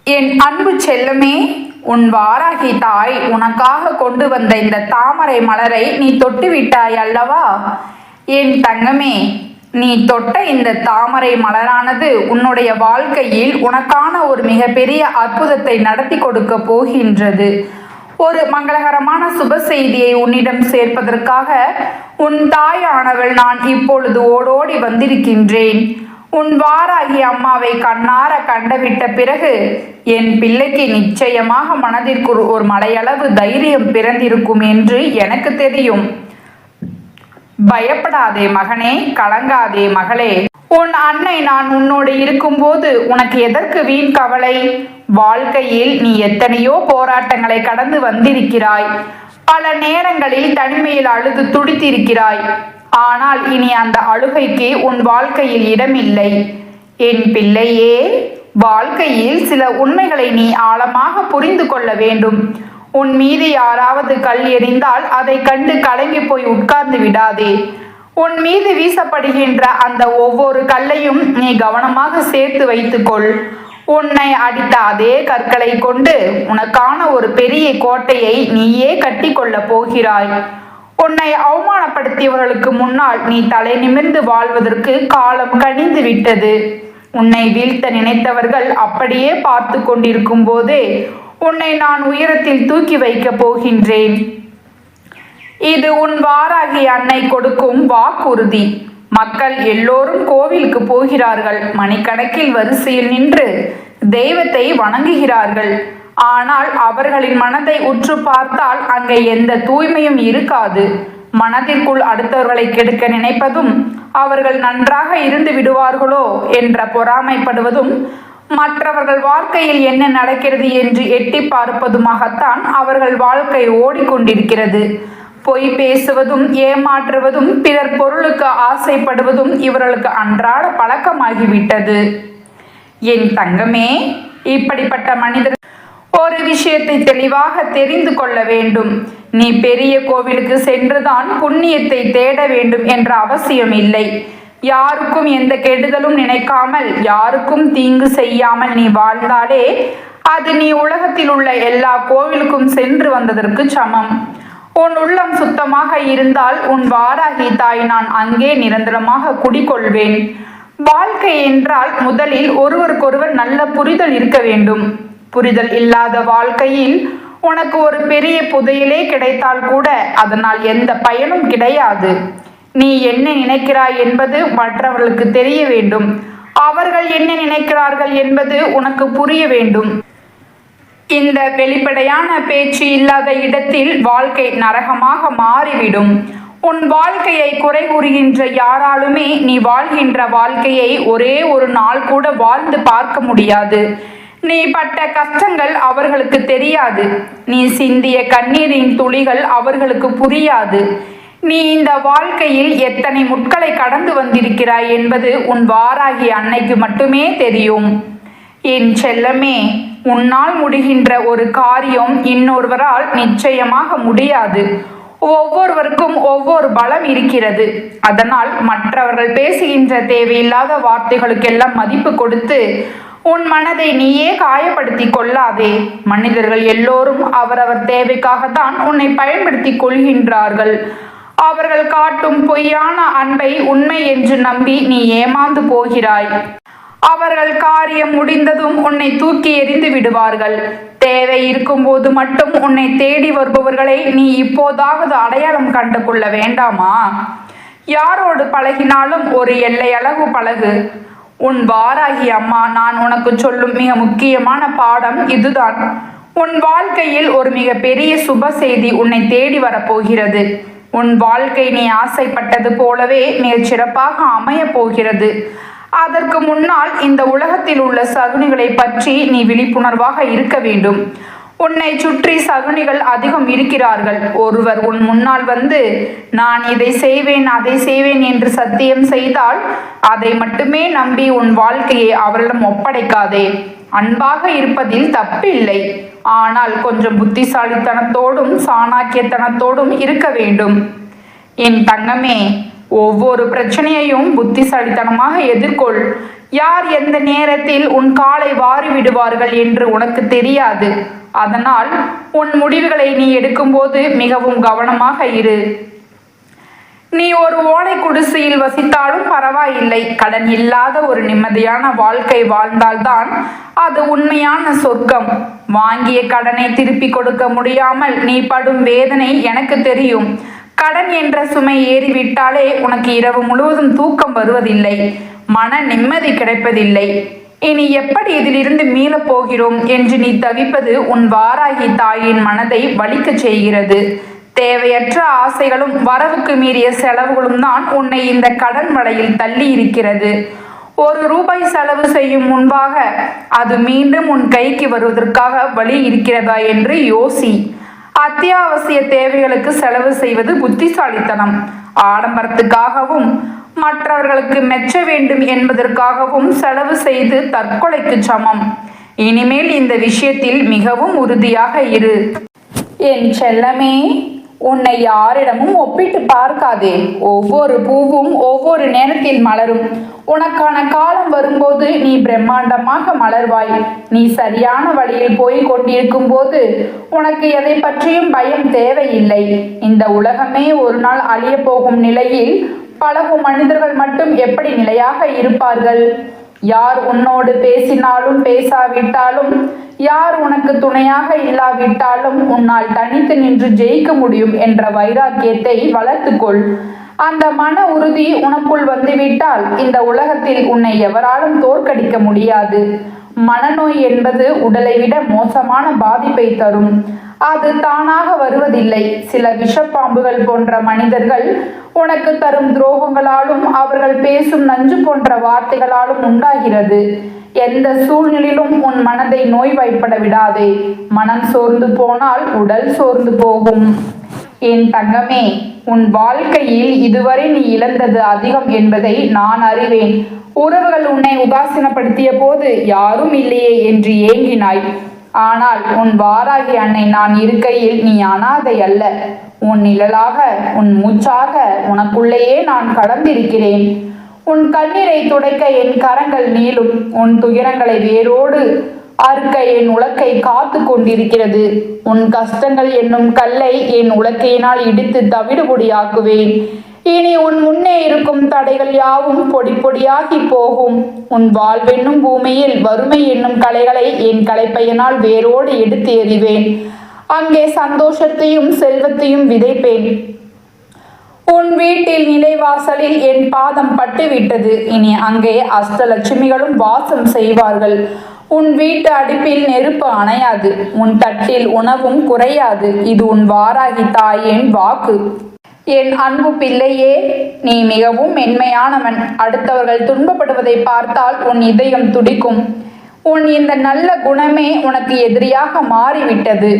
என் அன்பு செல்லமே, உன் வாராகி தாய் உனக்காக கொண்டு வந்த இந்த தாமரை மலரை நீ தொட்டு விட்டாய் அல்லவா? என் தங்கமே, நீ தொட்ட இந்த தாமரை மலரானது உன்னுடைய வாழ்க்கையில் உனக்கான ஒரு மிகப்பெரிய அற்புதத்தை நடத்தி கொடுக்க போகின்றது. ஒரு மங்களகரமான சுப செய்தியை உன்னிடம் சேர்ப்பதற்காக உன் தாயானவள் நான் இப்பொழுது ஓடோடி வந்திருக்கின்றேன். உன் வாராகி அம்மாவை கண்ணார கண்டவிட்ட பிறகு என் பிள்ளைக்கு நிச்சயமாக மனதிற்கு ஒரு மலையளவு தைரியம் பிறந்திருக்கும் என்று எனக்கு தெரியும். பயப்படாதே மகனே, கலங்காதே மகளே. உன் அன்னை நான் உன்னோடு இருக்கும்போது உனக்கு எதற்கு வீண் கவலை? வாழ்க்கையில் நீ எத்தனையோ போராட்டங்களை கடந்து வந்திருக்கிறாய். பல நேரங்களில் தனிமையில் அழுது துடித்திருக்கிறாய். ஆனால் இனி அந்த அழுகைக்கு உன் வாழ்க்கையில் இடமில்லை. என் பிள்ளையே, வாழ்க்கையில் சில உண்மைகளை நீ ஆழமாக புரிந்து கொள்ள வேண்டும். உன் மீது யாராவது கல் எறிந்தால் அதை கண்டு கலங்கி போய் உட்கார்ந்து விடாதே. உன் மீது வீசப்படுகின்ற அந்த ஒவ்வொரு கல்லையும் நீ கவனமாக சேர்த்து வைத்துக்கொள். உன்னை அடித்த அதே கற்களை கொண்டு உனக்கான ஒரு பெரிய கோட்டையை நீயே கட்டி கொள்ளப் போகிறாய். உன்னை அவமானப்படுத்தியவர்களுக்கு முன்னால் நீ தலை நிமிர்ந்து வாழ்வதற்கு காலம் கனிந்து விட்டது. உன்னை வீழ்த்த நினைத்தவர்கள் அப்படியே பார்த்து கொண்டிருக்கும் போதே உன்னை நான் உயரத்தில் தூக்கி வைக்கப் போகின்றேன். இது உன் வாராகி அன்னை கொடுக்கும் வாக்குறுதி. மக்கள் எல்லோரும் கோவிலுக்கு போகிறார்கள். மணிக்கணக்கில் வரிசையில் நின்று தெய்வத்தை வணங்குகிறார்கள். ஆனால் அவர்களின் மனதை உற்று பார்த்தால் அங்கே எந்த தூய்மையும் இருக்காது. மனதிற்குள் அடுத்தவர்களை கெடுக்க நினைப்பதும், அவர்கள் நன்றாக இருந்து விடுவார்களோ என்ற பொறாமைப்படுவதும், மற்றவர்கள் வாழ்க்கையில் என்ன நடக்கிறது என்று எட்டி பார்ப்பதுமாகத்தான் அவர்கள் வாழ்க்கை ஓடிக்கொண்டிருக்கிறது. பொய் பேசுவதும், ஏமாற்றுவதும், பிறர் பொருளுக்கு ஆசைப்படுவதும் இவர்களுக்கு அன்றாட பழக்கமாகிவிட்டது. என் தங்கமே, இப்படிப்பட்ட மனிதர் ஒரு விஷயத்தை தெளிவாக தெரிந்து கொள்ள வேண்டும். நீ பெரிய கோவிலுக்கு சென்றுதான் புண்ணியத்தை தேட வேண்டும் என்ற அவசியம் இல்லை. யாருக்கும் எந்த கெடுதலும் நினைக்காமல், யாருக்கும் தீங்கு செய்யாமல் நீ வாழ்ந்தாலே அது நீ உலகத்தில் உள்ள எல்லா கோவிலுக்கும் சென்று வந்ததற்கு சமம். உன் உள்ளம் சுத்தமாக இருந்தால் உன் வாராகி தாய் நான் அங்கே நிரந்தரமாக குடிகொள்வேன். வாழ்க்கை என்றால் முதலில் ஒருவருக்கொருவர் நல்ல புரிதல் இருக்க வேண்டும். புரிதல் இல்லாத வாழ்க்கையில் உனக்கு ஒரு பெரிய புதையலே கிடைத்தால் கூட அதனால் எந்த பயனும் கிடையாது. நீ என்ன நினைக்கிறாய் என்பது மற்றவர்களுக்கு தெரிய வேண்டும். அவர்கள் என்ன நினைக்கிறார்கள் என்பது உனக்கு புரிய வேண்டும். இந்த வெளிப்படையான பேச்சு இல்லாத இடத்தில் வாழ்க்கை நரகமாக மாறிவிடும். உன் வாழ்க்கையை குறை கூறுகின்ற யாராலுமே நீ வாழ்கின்ற வாழ்க்கையை ஒரே ஒரு நாள் கூட வாழ்ந்து பார்க்க முடியாது. நீ பட்ட கஷ்டங்கள் அவர்களுக்கு தெரியாது. நீ சிந்திய கண்ணீரின் துளிகள் அவர்களுக்கு புரியாது. நீ இந்த வாழ்க்கையில் எத்தனை முட்களை கடந்து வந்திருக்கிறாய் என்பது உன் வாராகி அன்னைக்கு மட்டுமே தெரியும். என் செல்லமே, உன்னால் முடிகின்ற ஒரு காரியம் இன்னொருவரால் நிச்சயமாக முடியாது. ஒவ்வொருவருக்கும் ஒவ்வொரு பலம் இருக்கிறது. அதனால் மற்றவர்கள் பேசுகின்ற தேவையில்லாத வார்த்தைகளுக்கெல்லாம் மதிப்பு கொடுத்து உன் மனதை நீயே காயப்படுத்தி கொள்ளாதே. மனிதர்கள் எல்லோரும் அவரவர் தேவைக்காகத்தான் உன்னை பயன்படுத்தி கொள்கின்றார்கள். அவர்கள் காட்டும் பொய்யான அன்பை உண்மை என்று நம்பி நீ ஏமாந்து போகிறாய். அவர்கள் காரியம் முடிந்ததும் உன்னை தூக்கி எறிந்து விடுவார்கள். தேவை இருக்கும்போது மட்டும் உன்னை தேடி வருபவர்களை நீ இப்போதாவது அடையாளம் கண்டு கொள்ள வேண்டாமா? யாரோடு பழகினாலும் ஒரு எல்லை அளவு பழகு. உன் வாராகி அம்மா நான் உனக்கு சொல்லும் மிக முக்கியமான பாடம் இதுதான். உன் வாழ்க்கையில் ஒரு மிக பெரிய சுப செய்தி உன்னை தேடி வரப்போகிறது. உன் வாழ்க்கை நீ ஆசைப்பட்டது போலவே மிகச் சிறப்பாக அமையப் போகிறது. அதற்கு முன்னால் இந்த உலகத்தில் உள்ள சகுனிகளை பற்றி நீ விழிப்புணர்வாக இருக்க வேண்டும். உன்னை சுற்றி சகுனிகள் அதிகம் இருக்கிறார்கள். ஒருவர் உன் முன்னால் வந்து நான் இதை செய்வேன் அதை செய்வேன் என்று சத்தியம் செய்தால் அதை மட்டுமே நம்பி உன் வாழ்க்கையை அவரிடம் ஒப்படைக்காதே. அன்பாக இருப்பதில் தப்பில்லை. ஆனால் கொஞ்சம் புத்திசாலித்தனத்தோடும் சாணாக்கியத்தனத்தோடும் இருக்க வேண்டும். என் தங்கமே, ஒவ்வொரு பிரச்சனையையும் புத்திசாலித்தனமாக எதிர்கொள். யார் எந்த நேரத்தில் உன் காலை வாரி விடுவார்கள் என்று உனக்கு தெரியாது. அதனால் உன் முடிவுகளை நீ எடுக்கும்போது மிகவும் கவனமாக இரு. நீ ஒரு ஓலை குடிசையில் வசித்தாலும் பரவாயில்லை. கடன் இல்லாத ஒரு நிம்மதியான வாழ்க்கை வாழ்ந்தால்தான் அது உண்மையான சொர்க்கம். வாங்கிய கடனை திருப்பி கொடுக்க முடியாமல் நீ படும் வேதனை எனக்கு தெரியும். கடன் என்ற சுமை ஏறிவிட்டாலே உனக்கு இரவு முழுவதும் தூக்கம் வருவதில்லை, மன நிம்மதி கிடைப்பதில்லை. இனி எப்படி இதிலிருந்து மீளப் போகிறோம் என்று நீ தவிப்பது உன் வாராகி தாயின் மனதை வலிக்கச் செய்கிறது. தேவையற்ற ஆசைகளும் வரவுக்கு மீறிய செலவுகளும் தான் உன்னை இந்த கடன் வலையில் தள்ளி இருக்கிறது. ₹1 செலவு செய்யும் முன்பாக அது மீண்டும் உன் கைக்கு வருவதற்காக வழி இருக்கிறதா என்று யோசி. அத்தியாவசிய தேவைகளுக்கு செலவு செய்வது புத்திசாலித்தனம். ஆடம்பரத்துக்காகவும் மற்றவர்களுக்கு மெச்ச வேண்டும் என்பதற்காகவும் செலவு செய்து தற்கொலைக்கு சமம். இனிமேல் இந்த விஷயத்தில் மிகவும் உறுதியாக இரு. என் செல்லமே, உன்னை யாரிடமும் ஒப்பிட்டு பார்க்காதே. ஒவ்வொரு பூவும் ஒவ்வொரு நேரத்தில் மலரும். உனக்கான காலம் வரும்போது நீ பிரம்மாண்டமாக மலர்வாய். நீ சரியான வழியில் போய் கொண்டிருக்கும் போது உனக்கு எதை பற்றியும் பயம் தேவையில்லை. இந்த உலகமே ஒரு நாள் அழிய போகும் நிலையில் பழகும் மனிதர்கள் மட்டும் எப்படி நிலையாக இருப்பார்கள்? யார் உன்னோடு பேசினாலும் பேசாவிட்டாலும், யார் உனக்கு துணையாக இல்லாவிட்டாலும் உன்னால் தனித்து நின்று ஜெயிக்க முடியும் என்ற வைராக்கியத்தை வளர்த்துக்கொள். அந்த மன உறுதி உனக்குள் வந்துவிட்டால் இந்த உலகத்தில் உன்னை எவராலும் தோற்கடிக்க முடியாது. மனநோய் என்பது உடலை விட மோசமான பாதிப்பை தரும். அது தானாக வருவதில்லை. சில விஷப்பாம்புகள் போன்ற மனிதர்கள் உனக்கு தரும் துரோகங்களாலும் அவர்கள் பேசும் நஞ்சு போன்ற வார்த்தைகளாலும் உண்டாகிறது. எந்த சூழ்நிலையிலும் உன் மனதை நோய்வாய்ப்பட விடாதே. மனம் சோர்ந்து போனால் உடல் சோர்ந்து போகும். என் தங்கமே, உன் வாழ்க்கையில் இதுவரை நீ இழந்தது அதிகம் என்பதை நான் அறிவேன். உறவுகள் உன்னை உதாசீனப்படுத்திய போது யாரும் இல்லையே என்று ஏங்கினாய். ஆனால் உன் வாராகி அன்னை நான் இருக்கையில் நீ அனாதை அல்ல. உன் நிழலாக, உன் மூச்சாக உனக்குள்ளேயே நான் கடந்திருக்கிறேன். உன் கண்ணீரை துடைக்க என் கரங்கள் நீளும். உன் துயரங்களை வேரோடு அறுக்க என் உலக்கை காத்து கொண்டிருக்கிறது. உன் கஷ்டங்கள் என்னும் கல்லை என் உலக்கையினால் இடித்து தவிடுபொடியாக்குவேன். இனி உன் முன்னே இருக்கும் தடைகள் யாவும் பொடி பொடியாகி போகும். உன் வாழ்வென்னும் பூமியில் வறுமை என்னும் கலைகளை என் கலைப்பையனால் வேரோடு எடுத்து எறிவேன். அங்கே சந்தோஷத்தையும் செல்வத்தையும் விதைப்பேன். உன் வீட்டில் நிலைவாசலில் என் பாதம் பட்டுவிட்டது. இனி அங்கே அஷ்டலட்சுமிகளும் வாசம் செய்வார்கள். உன் வீட்டு அடுப்பில் நெருப்பு அணையாது. உன் தட்டில் உணவும் குறையாது. இது உன் வாராகி தாயின் வாக்கு. என் அன்பு பிள்ளையே, நீ மிகவும் மென்மையானவன். அடுத்தவர்கள் துன்பப்படுவதை பார்த்தால் உன் இதயம் துடிக்கும். உன் இந்த நல்ல குணமே உனக்கு எதிரியாக மாறிவிட்டது.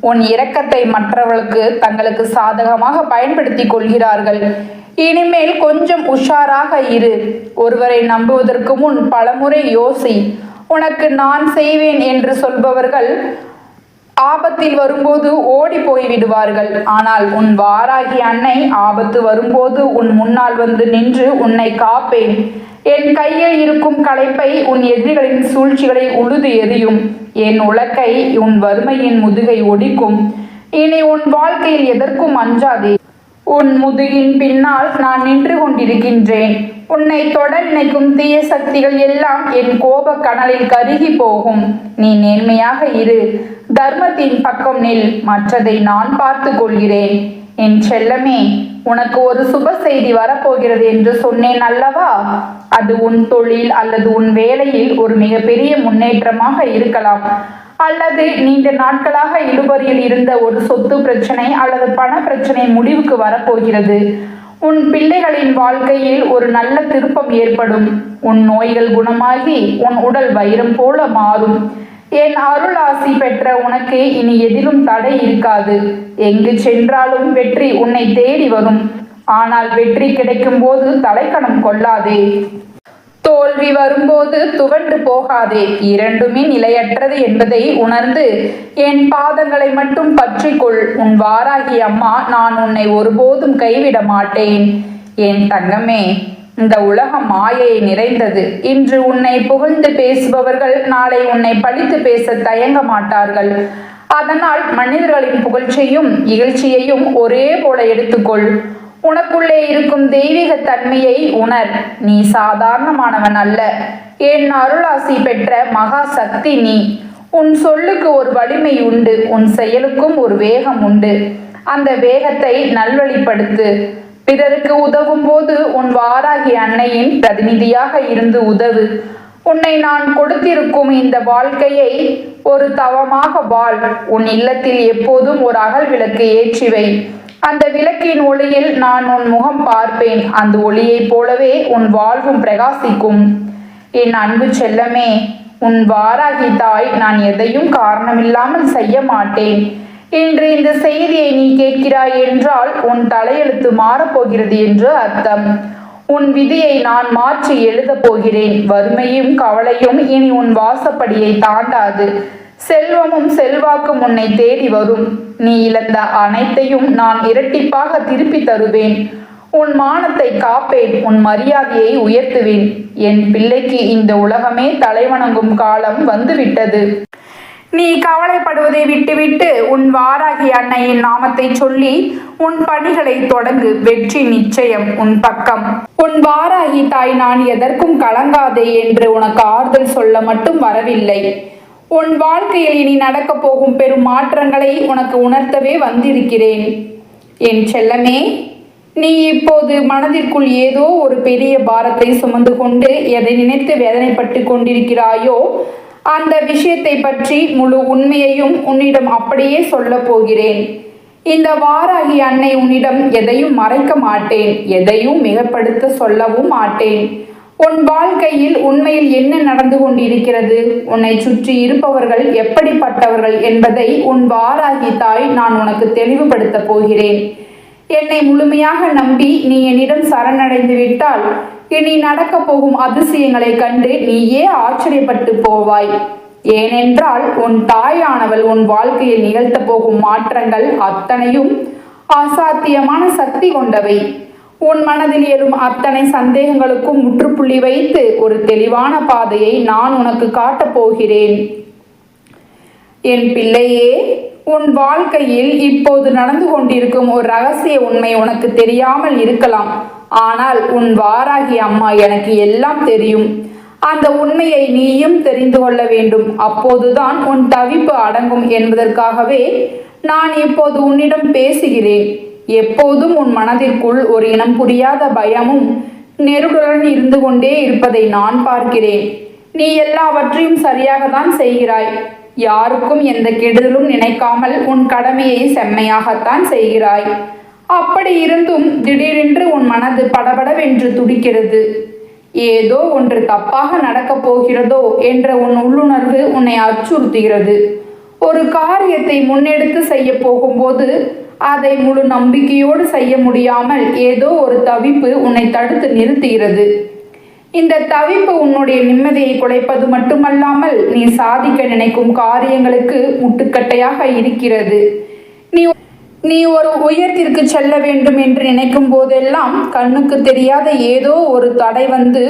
உன் இரக்கத்தை மற்றவர்களுக்கு தங்களுக்கு சாதகமாக பயன்படுத்தி கொள்கிறார்கள். இனிமேல் கொஞ்சம் உஷாராக இரு. ஒருவரை நம்புவதற்கு முன் பலமுறை யோசி. உனக்கு நான் செய்வேன் என்று சொல்பவர்கள் ஆபத்தில் வரும்போது ஓடி போய் விடுவார்கள். ஆனால் உன் வாராகி அன்னை ஆபத்து வரும்போது உன் முன்னால் வந்து நின்று உன்னை காப்பேன். என் கையில் இருக்கும் களைப்பை உன் எதிரிகளின் சூழ்ச்சிகளை உழுது எறியும். என் உலக்கை உன் வறுமையின் முதுகை ஒடிக்கும். இனி உன் வாழ்க்கையில் எதற்கும் அஞ்சாதே. உன் முதுகின் பின்னால் நான் நின்று கொண்டிருக்கின்றேன். உன்னை தொட நினைக்கும் தீய சக்திகள் எல்லாம் என் கோப கனலில் கருகி போகும். நீ நேர்மையாக இரு. தர்மத்தின் பக்கம் நில். மற்றதை நான் பார்த்து கொள்கிறேன். என் செல்லமே, உனக்கு ஒரு சுப செய்தி வரப்போகிறது என்று சொன்னேன் அல்லவா? அது உன் தொழில் அல்லது உன் வேலையில் ஒரு மிகப்பெரிய முன்னேற்றமாக இருக்கலாம். அல்லது நீண்ட நாட்களாக இழுபறியில் இருந்த ஒரு சொத்து பிரச்சனை அல்லது பண பிரச்சனை முடிவுக்கு வரப்போகிறது. உன் பிள்ளைகளின் வாழ்க்கையில் ஒரு நல்ல திருப்பம் ஏற்படும். உன் நோய்கள் குணமாகி உன் உடல் வைரம் போல மாறும். என் அருள் ஆசி பெற்ற உனக்கு இனி எதிலும் தடை இருக்காது. எங்கு சென்றாலும் வெற்றி உன்னை தேடி வரும். ஆனால் வெற்றி கிடைக்கும் போது தலைக்கணம் கொள்ளாதே. தோல்வி வரும்போது துவண்டு போகாதே. இரண்டுமே நிலையற்றது என்பதை உணர்ந்து என் பாதங்களை மட்டும் பற்றிக்கொள். உன் வாராகி அம்மா நான் உன்னை ஒருபோதும் கைவிட மாட்டேன். என் தங்கமே, இந்த உலகம் மாயை நிறைந்தது. இன்று உன்னை புகழ்ந்து பேசுபவர்கள் நாளை உன்னை பழித்து பேச தயங்க மாட்டார்கள். அதனால் மனிதர்களின் புகழ்ச்சியும் இகழ்ச்சியையும் ஒரே போல எடுத்துக்கொள். உனக்குள்ளே இருக்கும் தெய்வீக தன்மையை உணர். நீ சாதாரணமானவன் அல்ல. என் அருளாசி பெற்ற மகா சக்தி நீ. உன் சொல்லுக்கு ஒரு வலிமை உண்டு, உன் செயலுக்கும் ஒரு வேகம் உண்டு. அந்த வேகத்தை நல்வழிப்படுத்து. பிறருக்கு உதவும் போது உன் வாராகி அன்னையின் பிரதிநிதியாக இருந்து உதவு. உன்னை நான் கொடுத்திருக்கும் இந்த வாழ்க்கையை ஒரு தவமாக வாழ். உன் இல்லத்தில் எப்போதும் ஒரு அகல் விளக்கு ஏற்றிவை. அந்த விளக்கின் ஒளியில் நான் உன் முகம் பார்ப்பேன். அந்த ஒளியைப் போலவே உன் வாழ்வும் பிரகாசிக்கும். என் அன்பு செல்லமே, உன் வாராகி தாய் நான் எதையும் காரணமில்லாமல் செய்ய மாட்டேன். இன்று இந்த செய்தியை நீ கேட்கிறாய் என்றால் உன் தலையெழுத்து மாறப்போகிறது என்று அர்த்தம். உன் விதியை நான் மாற்றி எழுதப் போகிறேன். வறுமையும் கவலையும் இனி உன் வாசப்படியை தாண்டாது. செல்வமும் செல்வாக்கும் உன்னை தேடி வரும். நீ இழந்த அனைத்தையும் நான் இரட்டிப்பாக திருப்பி தருவேன். உன் மானத்தை காப்பேன். உன் மரியாதையை உயர்த்துவேன். என் பிள்ளைக்கு இந்த உலகமே தலைவணங்கும் காலம் வந்துவிட்டது. நீ கவலைப்படுவதை விட்டுவிட்டு உன் வாராகி அன்னையின் நாமத்தை சொல்லி உன் பணிகளை தொடங்கு. வெற்றி நிச்சயம் உன் பக்கம். உன் வாராகி தாய் நான் எதற்கும் கலங்காதே என்று உனக்கு ஆறுதல் சொல்ல மட்டும் வரவில்லை. உன் வாழ்க்கையில் இனி நடக்கப் போகும் பெரும் மாற்றங்களை உனக்கு உணர்த்தவே வந்திருக்கிறேன். என் செல்லமே, நீ இப்போது மனதிற்குள் ஏதோ ஒரு பெரிய பாரத்தை சுமந்து கொண்டு எதை நினைத்து வேதனைப்பட்டு கொண்டிருக்கிறாயோ அந்த விஷயத்தை பற்றி முழு உண்மையையும் உன்னிடம் அப்படியே சொல்ல போகிறேன். இந்த வாராகி அன்னை உன்னிடம் எதையும் மறைக்க மாட்டேன். எதையும் மிகப்படுத்த சொல்லவும் மாட்டேன். உன் வாழ்க்கையில் உண்மையில் என்ன நடந்து கொண்டிருக்கிறது, உன்னை சுற்றி இருப்பவர்கள் எப்படிப்பட்டவர்கள் என்பதை உன் வாராகி தாய் நான் உனக்கு தெளிவுபடுத்த போகிறேன். என்னை முழுமையாக நம்பி நீ என்னிடம் சரணடைந்து விட்டால் இனி நடக்கப் போகும் அதிசயங்களை கண்டு நீயே ஆச்சரியப்பட்டு போவாய். ஏனென்றால் உன் தாயானவள் உன் வாழ்க்கையில் நிகழ்த்த போகும் மாற்றங்கள் அத்தனையும் அசாத்தியமான சக்தி கொண்டவை. உன் மனதில் எழும் அத்தனை சந்தேகங்களுக்கும் முற்றுப்புள்ளி வைத்து ஒரு தெளிவான பாதையை நான் உனக்கு காட்டப் போகிறேன். என் பிள்ளையே, உன் வாழ்க்கையில் இப்போது நடந்து கொண்டிருக்கும் ஒரு ரகசிய உண்மை உனக்கு தெரியாமல் இருக்கலாம். ஆனால் உன் வாராகி அம்மா எனக்கு எல்லாம் தெரியும். அந்த உண்மையை நீயும் தெரிந்து கொள்ள வேண்டும். அப்போதுதான் உன் தவிப்பு அடங்கும் என்பதற்காகவே நான் இப்போது உன்னிடம் பேசுகிறேன். எப்போதும் உன் மனதிற்குள் ஒரு இனம் புரியாத பயமும் நெருடுடன் இருந்து கொண்டே இருப்பதை நான் பார்க்கிறேன். நீ எல்லாவற்றையும் சரியாகத்தான் செய்கிறாய். யாருக்கும் எந்த கெடுதலும் நினைக்காமல் உன் கடமையை செம்மையாகத்தான் செய்கிறாய். அப்படி இருந்தும் திடீரென்று உன் மனது படபடவென்று துடிக்கிறது. ஏதோ ஒன்று தப்பாக நடக்கப் போகிறதோ என்ற உன் உள்ளுணர்வு உன்னை அச்சுறுத்துகிறது. ஒரு காரியத்தை முன்னெடுத்து செய்ய போகும்போது அதை முழு நம்பிக்கையோடு செய்ய முடியாமல் ஏதோ ஒரு தவிப்பு உன்னை தடுத்து நிறுத்துகிறது. இந்த தவிப்பு உன்னுடைய நிம்மதியை குலைப்பது மட்டுமல்லாமல் நீ சாதிக்க நினைக்கும் காரியங்களுக்கு முட்டுக்கட்டையாக இருக்கிறது. நீ ஒரு உயரத்திற்கு செல்ல வேண்டும் என்று நினைக்கும் போதெல்லாம் கண்ணுக்கு தெரியாத ஏதோ ஒரு தடை வந்து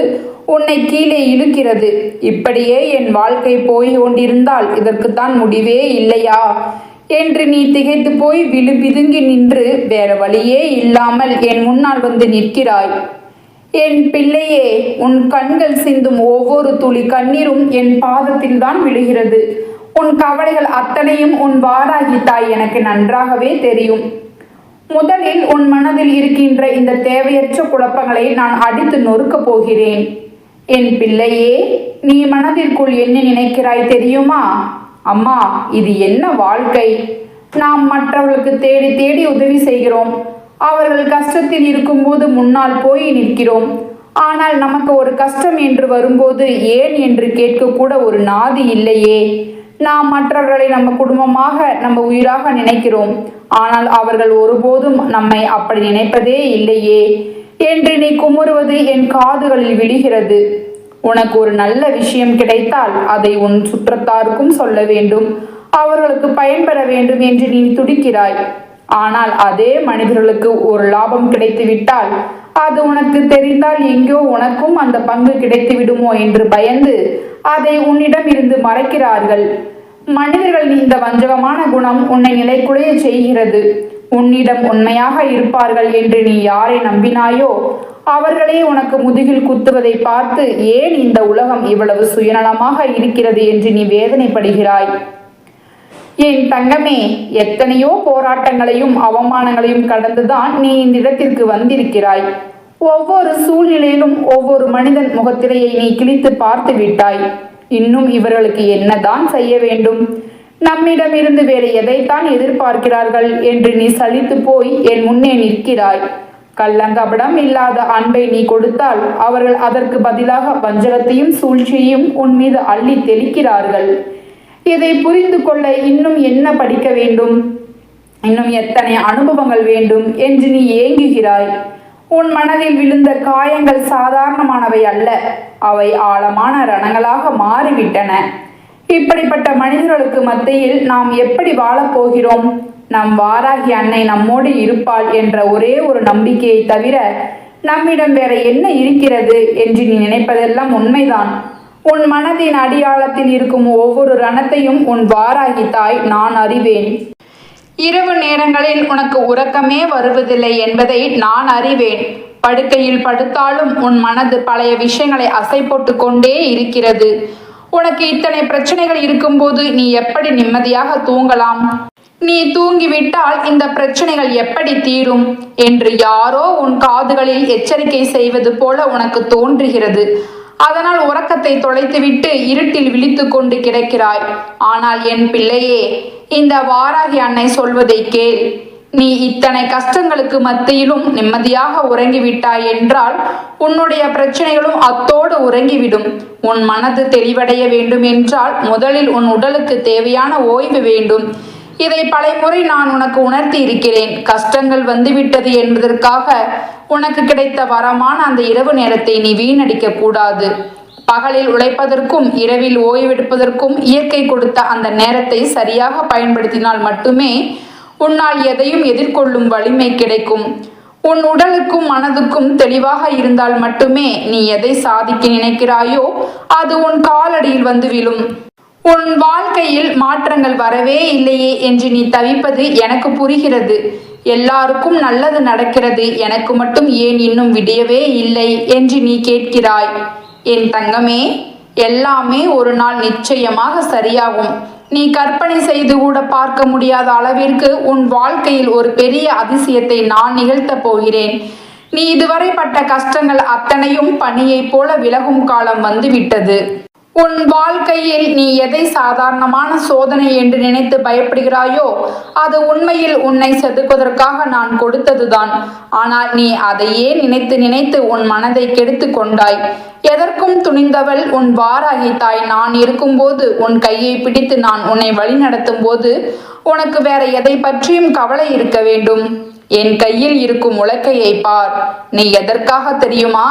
உன்னை கீழே இழுக்கிறது. இப்படியே என் வாழ்க்கை போய் கொண்டிருந்தால் இதற்குத்தான் முடிவே இல்லையா என்று நீ திகைத்து போய் பிதுங்கி நின்று வேற வழியே இல்லாமல் என் முன்னால் வந்து நிற்கிறாய். என் பிள்ளையே, உன் கண்கள் சிந்தும் ஒவ்வொரு துளி கண்ணீரும் என் பாதத்தில் தான் விழுகிறது. உன் கவலைகள் அத்தனையும் உன் வாராகி தாய் எனக்கு நன்றாகவே தெரியும். முதலில் உன் மனதில் இருக்கின்ற இந்த தேவையற்ற குழப்பங்களை நான் அடித்து நொறுக்கப் போகிறேன். என் பிள்ளையே, நீ மனதிற்குள் என்ன நினைக்கிறாய் தெரியுமா? அம்மா, இது என்ன வாழ்க்கை? நாம் மற்றவர்களுக்கு தேடி தேடி உதவி செய்கிறோம். அவர்கள் கஷ்டத்தில் இருக்கும்போது முன்னால் போய் நிற்கிறோம். ஆனால் நமக்கு ஒரு கஷ்டம் என்று வரும்போது ஏன் என்று கேட்கக்கூட ஒரு நாதி இல்லையே. நாம் மற்றவர்களை நம்ம குடும்பமாக நம்ம உயிராக நினைக்கிறோம். ஆனால் அவர்கள் ஒருபோதும் நம்மை அப்படி நினைப்பதே இல்லையே என்று நீ குமுறுவது என் காதுகளில் விழுகிறது. உனக்கு ஒரு நல்ல விஷயம் கிடைத்தால் அதை உன் சுற்றத்தாருக்கும் சொல்ல வேண்டும். அவர்களுக்கு பயன்பெற வேண்டும் என்று நீ துடிக்கிறாய். ஆனால் அதே மனிதர்களுக்கு ஒரு லாபம் கிடைத்துவிட்டால் அது உனக்கு தெரிந்தால் எங்கோ உனக்கும் அந்த பங்கு கிடைத்து விடுமோ என்று பயந்து அதை உன்னிடம் இருந்து மறைக்கிறார்கள். மனிதர்களின் இந்த வஞ்சகமான குணம் உன்னை நிலைக்குலைய செய்கிறது. உன்னிடம் உண்மையாக இருப்பார்கள் என்று நீ யாரை நம்பினாயோ அவர்களே உனக்கு முதுகில் குத்துவதை பார்த்து ஏன் இந்த உலகம் இவ்வளவு சுயநலமாக இருக்கிறது என்று நீ வேதனைப்படுகிறாய். என் தங்கமே, எத்தனையோ போராட்டங்களையும் அவமானங்களையும் கடந்துதான் நீ இந்த இடத்திற்கு வந்திருக்கிறாய். ஒவ்வொரு சூழ்நிலையிலும் ஒவ்வொரு மனிதன் முகத்திரையை நீ கிழித்து பார்த்து விட்டாய். இன்னும் இவர்களுக்கு என்னதான் செய்ய வேண்டும்? நம்மிடமிருந்து வேறு எதைத்தான் எதிர்பார்க்கிறார்கள் என்று நீ சலித்து போய் என் முன்னே நிற்கிறாய். கள்ளங்கபடம் இல்லாத அன்பை நீ கொடுத்தால் அவர்கள் அதற்கு பதிலாக வஞ்சகத்தையும் சூழ்ச்சியையும் உன் மீது அள்ளி தெளிக்கிறார்கள். இதை புரிந்து கொள்ள இன்னும் என்ன படிக்க வேண்டும், இன்னும் எத்தனை அனுபவங்கள் வேண்டும் என்று நீ ஏங்குகிறாய். உன் மனதில் விழுந்த காயங்கள் சாதாரணமானவை அல்ல, அவை ஆழமான ரணங்களாக மாறிவிட்டன. இப்படிப்பட்ட மனிதர்களுக்கு மத்தியில் நாம் எப்படி வாழப்போகிறோம்? நம் வாராகி அன்னை நம்மோடு இருப்பாள் என்ற ஒரே ஒரு நம்பிக்கையை தவிர நம்மிடம் வேற என்ன இருக்கிறது என்று நீ நினைப்பதெல்லாம் உண்மைதான். உன் மனதின் அடியாளத்தில் இருக்கும் ஒவ்வொரு ரணத்தையும் உன் வாராகி தாய் நான் அறிவேன். இரவு நேரங்களில் உனக்கு உறக்கமே வருவதில்லை என்பதை நான் அறிவேன். படுக்கையில் படுத்தாலும் உன் மனது பழைய விஷயங்களை அசை போட்டு கொண்டே இருக்கிறது. உனக்கு இத்தனை பிரச்சனைகள் இருக்கும்போது நீ எப்படி நிம்மதியாக தூங்கலாம்? நீ தூங்கிவிட்டால் இந்த பிரச்சனைகள் எப்படி தீரும் என்று யாரோ உன் காதுகளில் எச்சரிக்கை செய்வது போல உனக்கு தோன்றுகிறது. அதனால் உறக்கத்தை தொலைத்துவிட்டு இருட்டில் விழித்து கொண்டு கிடக்கிறாய். ஆனால் என் பிள்ளையே, இந்த வாராகி அன்னை சொல்வதை கேள். நீ இத்தனை கஷ்டங்களுக்கு மத்தியிலும் நிம்மதியாக உறங்கிவிட்டாய் என்றால் உன்னுடைய பிரச்சனைகளும் அத்தோடு உறங்கிவிடும். உன் மனது தெளிவடைய வேண்டும் என்றால் முதலில் உன் உடலுக்கு தேவையான ஓய்வு வேண்டும். இதை பலமுறை நான் உனக்கு உணர்த்தி இருக்கிறேன். கஷ்டங்கள் வந்துவிட்டது என்பதற்காக உனக்கு கிடைத்த வரமான அந்த இரவு நேரத்தை நீ வீணடிக்க கூடாது. பகலில் உழைப்பதற்கும் இரவில் ஓய்வெடுப்பதற்கும் இயற்கை கொடுத்த அந்த நேரத்தை சரியாக பயன்படுத்தினால் மட்டுமே உன்னால் எதையும் எதிர்கொள்ளும் வலிமை கிடைக்கும். உன் உடலுக்கும் மனதுக்கும் தெளிவாக இருந்தால் மட்டுமே நீ எதை சாதிக்க நினைக்கிறாயோ அது உன் காலடியில் வந்து விழும். உன் வாழ்க்கையில் மாற்றங்கள் வரவே இல்லையே என்று நீ தவிப்பது எனக்கு புரிகிறது. எல்லாருக்கும் நல்லது நடக்கிறது, எனக்கு மட்டும் ஏன் இன்னும் விடியவே இல்லை என்று நீ கேட்கிறாய். என் தங்கமே, எல்லாமே ஒரு நாள் நிச்சயமாக சரியாகும். நீ கற்பனை செய்து கூட பார்க்க முடியாத அளவிற்கு உன் வாழ்க்கையில் ஒரு பெரிய அதிசயத்தை நான் நிகழ்த்தப் போகிறேன். நீ இதுவரை பட்ட கஷ்டங்கள் அத்தனையும் பனியைப் போல விலகும் காலம் வந்துவிட்டது. உன் வாழ்க்கையில் நீ எதை சாதாரணமான சோதனை என்று நினைத்து பயப்படுகிறாயோ அது உண்மையில் உன்னை செதுக்குவதற்காக நான் கொடுத்ததுதான். ஆனால் நீ அதையே நினைத்து நினைத்து உன் மனதை கெடுத்து கொண்டாய். எதற்கும் துணிந்தவள் உன் வாராகி தாய் நான் இருக்கும்போது, உன் கையை பிடித்து நான் உன்னை வழி நடத்தும் போது உனக்கு வேற எதை பற்றியும் கவலை இருக்க வேண்டும்? என் கையில் இருக்கும் உலக்கையை பார். நீ எதற்காக தெரியுமா?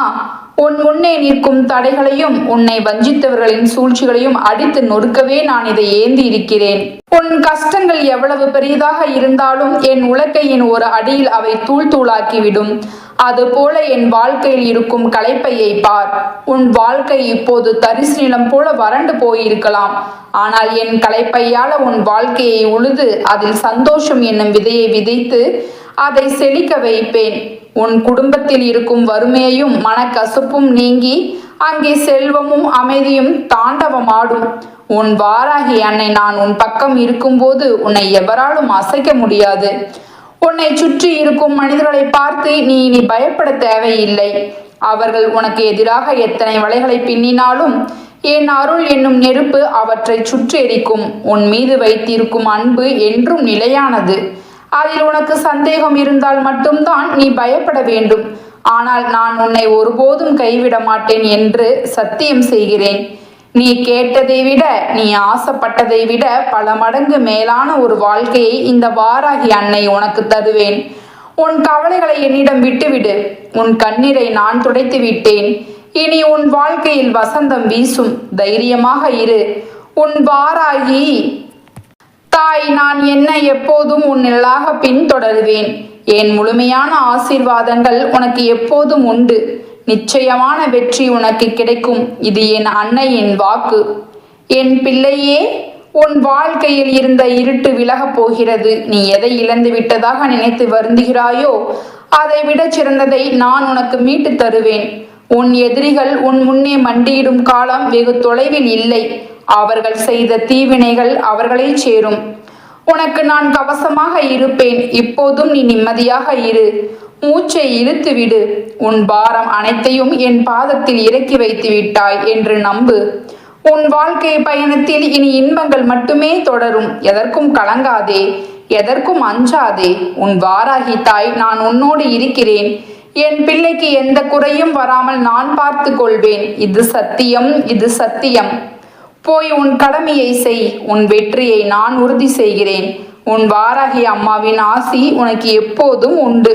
உன் முன்னே நிற்கும் தடைகளையும் உன்னை வஞ்சித்தவர்களின் சூழ்ச்சிகளையும் அடித்து நொறுக்கவே நான் இதை ஏந்தி இருக்கிறேன். உன் கஷ்டங்கள் எவ்வளவு பெரியதாக இருந்தாலும் என் உலக்கையின் ஒரு அடியில் அவை தூள் தூளாக்கிவிடும். அதுபோல என் வாழ்க்கையில் இருக்கும் களைப்பையை பார். உன் வாழ்க்கை இப்போது தரிசு நிலம் போல வறண்டு போயிருக்கலாம். ஆனால் என் களைப்பையால உன் வாழ்க்கையை உழுது அதில் சந்தோஷம் என்னும் விதையை விதைத்து அதை செழிக்க வைப்பேன். உன் குடும்பத்தில் இருக்கும் வறுமையையும் மனக்கசப்பும் நீங்கி அங்கே செல்வமும் அமைதியும் தாண்டவமாடும். உன் வாராகி அன்னை நான் உன் பக்கம் இருக்கும்போது உன்னை எவராலும் அசைக்க முடியாது. உன்னை சுற்றி இருக்கும் மனிதர்களை பார்த்து நீ இனி பயப்பட தேவையில்லை. அவர்கள் உனக்கு எதிராக எத்தனை வலைகளை பின்னினாலும் என் அருள் என்னும் நெருப்பு அவற்றை சுற்றி எரிக்கும். உன் மீது வைத்திருக்கும் அன்பு என்றும் நிலையானது. அதில் உனக்கு சந்தேகம் இருந்தால் மட்டும்தான் நீ பயப்பட வேண்டும். ஆனால் நான் உன்னை ஒருபோதும் கைவிட மாட்டேன் என்று சத்தியம் செய்கிறேன். நீ கேட்டதை விட, நீ ஆசைப்பட்டதை விட பல மடங்கு மேலான ஒரு வாழ்க்கையை இந்த வாராகி அன்னை உனக்கு தருவேன். உன் கவலைகளை என்னிடம் விட்டுவிடு. உன் கண்ணீரை நான் துடைத்து விட்டேன். இனி உன் வாழ்க்கையில் வசந்தம் வீசும். தைரியமாக இரு. உன் வாராகி தாய் நான் என்ன எப்போதும் உன் நிழலாக பின்தொடருவேன். என் முழுமையான ஆசீர்வாதங்கள் உனக்கு எப்போதும் உண்டு. நிச்சயமான வெற்றி உனக்கு கிடைக்கும். இது என் அன்னையின் வாக்கு. என் பிள்ளையே, உன் வாழ்க்கையில் இருந்த இருட்டு விலகப் போகிறது. நீ எதை இழந்து விட்டதாக நினைத்து வருந்துகிறாயோ அதை விட சிறந்ததை நான் உனக்கு மீட்டு தருவேன். உன் எதிரிகள் உன் முன்னே மண்டியிடும் காலம் வெகு தொலைவில் இல்லை. அவர்கள் செய்த தீவினைகள் அவர்களை சேரும். உனக்கு நான் கவசமாக இருப்பேன். இப்போதும் நீ நிம்மதியாக இரு. மூச்சை இழுத்து விடு. உன் பாரம் அனைத்தையும் என் பாதத்தில் இறக்கி வைத்து விட்டாய் என்று நம்பு. உன் வாழ்க்கை பயணத்தில் இனி இன்பங்கள் மட்டுமே தொடரும். எதற்கும் கலங்காதே, எதற்கும் அஞ்சாதே. உன் வாராகி தாய் நான் உன்னோடு இருக்கிறேன். என் பிள்ளைக்கு எந்த குறையும் வராமல் நான் பார்த்து கொள்வேன். இது சத்தியம், இது சத்தியம். போய் உன் கடமையை செய். உன் வெற்றியை நான் உறுதி செய்கிறேன். உன் வாராகி அம்மாவின் ஆசி உனக்கு எப்போதும் உண்டு.